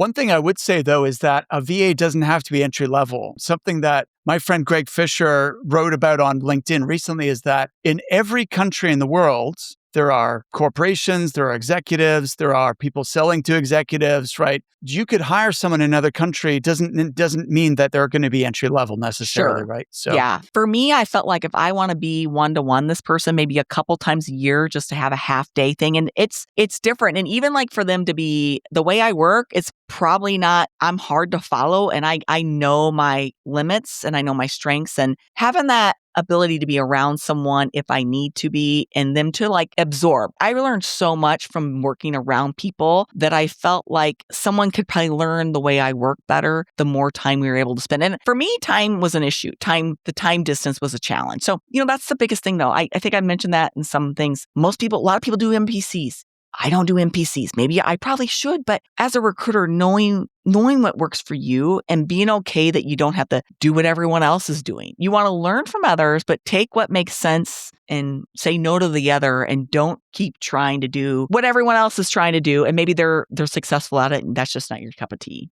One thing I would say, though, is that a VA doesn't have to be entry level. Something that my friend Greg Fisher wrote about on LinkedIn recently is that in every country in the world, there are corporations, there are executives, there are people selling to executives, right? You could hire someone in another country. It doesn't mean that they're going to be entry level necessarily, Sure. right? So Yeah. For me, I felt like if I want to be one-to-one this person, maybe a couple times a year just to have a half day thing. And it's different. And even like for them to be the way I work, it's probably not, I'm hard to follow. And I know my limits and I know my strengths, and having that ability to be around someone if I need to be and them to like absorb. I learned so much from working around people that I felt like someone could probably learn the way I work better the more time we were able to spend. And for me, time was an issue. The time distance was a challenge. So, that's the biggest thing though. I think I mentioned that in some things. A lot of people do MPCs. I don't do MPCs. Maybe I probably should, but as a recruiter, knowing what works for you and being okay that you don't have to do what everyone else is doing. You want to learn from others, but take what makes sense and say no to the other, and don't keep trying to do what everyone else is trying to do. And maybe they're successful at it, and that's just not your cup of tea.